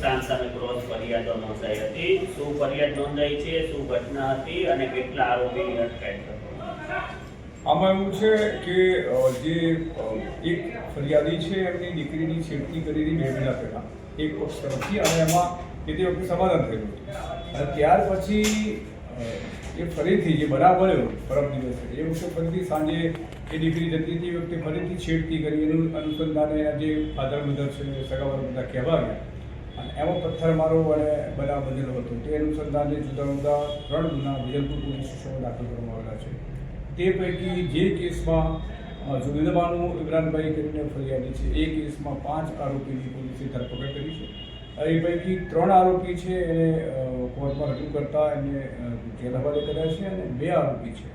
નુકસાન સામે ક્રોસ ફરિયાદો નોંધાઈ હતી. શું ફરિયાદ નોંધાઈ છે, શું ઘટના હતી અને કેટલા આરોપીની અટકાયત કરવામાં આવી? આમાં એવું છે કે જે એક ફરિયાદી છે એમની દીકરીની છેડતી કરેલી 2 મહિના પહેલાં એક પક્ષ તરફથી, અને એમાં તે વખતે સમાધાન થયું હતું. અને ત્યાર પછી એ ફરીથી જે બનાવ બન્યો પરમ દિવસે, એ વખતે ફરીથી સાંજે એ દીકરી જતી હતી, એ વખતે ફરીથી છેડતી કરી. એનું અનુસંધાને જે ફાધર મધર છે સગાવાળા બધા કહેવા ગયા અને એમાં પથ્થરમારો અને બનાવ બનેલો હતો. તે અનુસંધાને જુદા જુદા 3 ગુના વિજલપુર પોલીસ સ્ટેશનમાં દાખલ કરવામાં આવેલા છે. તે પૈકી જે કેસમાં જુગીરબાનું ઇમરાનભાઈ કરીને ફરિયાદી છે, એ કેસમાં 5 આરોપીની પોલીસે ધરપકડ કરી છે. એ પૈકી 3 આરોપી છે એને કોર્ટમાં રજૂ કરતા એમને જેલ હવાલે કર્યા છે, અને 2 આરોપી છે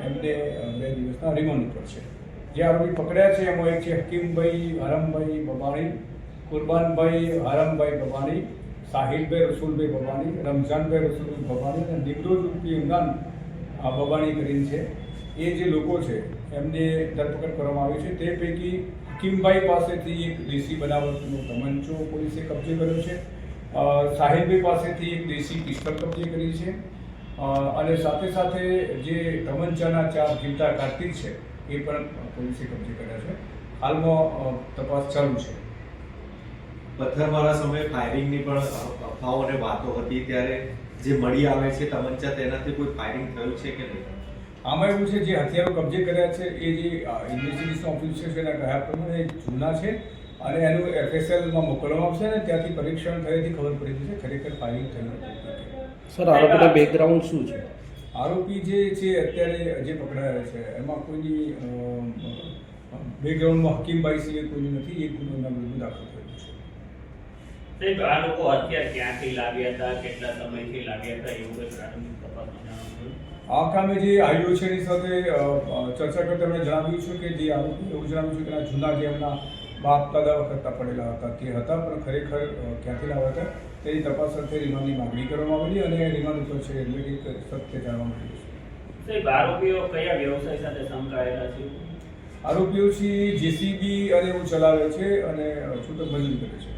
એમને 2 દિવસના રિમાન્ડ ઉપર છે. જે આરોપી પકડ્યા છે એમાં એક છે હકીમભાઈ હરમભાઈ બબાણી, કુરબાનભાઈ હરમભાઈ બબાણી, સાહિલભાઈ રસુલભાઈ બબાણી, રમઝાનભાઈ રસુલભાઈ બબાણી અને નિમરોઝ ઉર્ફે ઇમરાન બબાણી કરીને છે. એ જે લોકો છે એમને ધરપકડ કરવામાં આવી છે. તે પૈકી હકીમભાઈ પાસેથી એક દેશી બનાવટનો તમંચો પોલીસે કબજે કર્યો છે. સાહિલભાઈ પાસેથી એક દેશી પિસ્તોલ કબજે કરી છે, અને સાથે સાથે જે તમંચાના 4 જીવતા કારતીર છે એ પણ પોલીસે કબજે કર્યા છે. હાલમાં તપાસ ચાલુ છે. પથ્થરમારા સમયે ફાયરિંગની પણ અફવાઓ અને વાતો હતી, ત્યારે જે મળી આવે છે તમંચા, તેનાથી કોઈ ફાયરિંગ થયું છે કે નહીં? આમાં એવું છે, જે હથિયારો કબજે કર્યા છે એ જે ઇન્વેસ્ટિગેશન ઓફિસર છે એના કહ્યા પ્રમાણે જૂના છે, અને એનું FSLમાં મોકલવામાં આવશે અને ત્યાંથી પરીક્ષણ થયેથી ખબર પડી જશે ખરેખર ફાયરિંગ થયું નથી. સર, આરોપીના બેકગ્રાઉન્ડ શું છે? આરોપી જે છે અત્યારે જે પકડાયા છે એમાં કોઈની બેકગ્રાઉન્ડમાં હકીમભાઈ સિવાય કોઈનું નથી. એક ગુનાના વિરુદ્ધ દાખલ થયું છે. સાહેબ, આ લોકો હથિયાર ક્યાંથી લાવ્યા હતા, કેટલા સમયથી લાવ્યા હતા, એવું કંઈ પ્રાથમિક તપાસમાં જાણવા મળ્યું? આ કામે જે આઈઓ છે એની સાથે ચર્ચા કરતા એમણે જણાવ્યું છે કે જે આરોપી એવું જણાવ્યું છે કે આ જૂના જે એમના બાપ દાદા વખતના પડેલા હતા તે હતા, પણ ખરેખર ક્યાંથી લાવ્યા હતા તેની તપાસ અર્થે રિમાન્ડની માગણી કરવામાં આવેલી, અને રિમાન્ડ ઉપર છે એટલે કે સત્ય જાણવા મળ્યું છે. સાહેબ, આરોપીઓ કયા વ્યવસાય સાથે સંકળાયેલા છે? આરોપીઓ છે JCB અને એવું ચલાવે છે અને છૂટક મજૂરી કરે છે.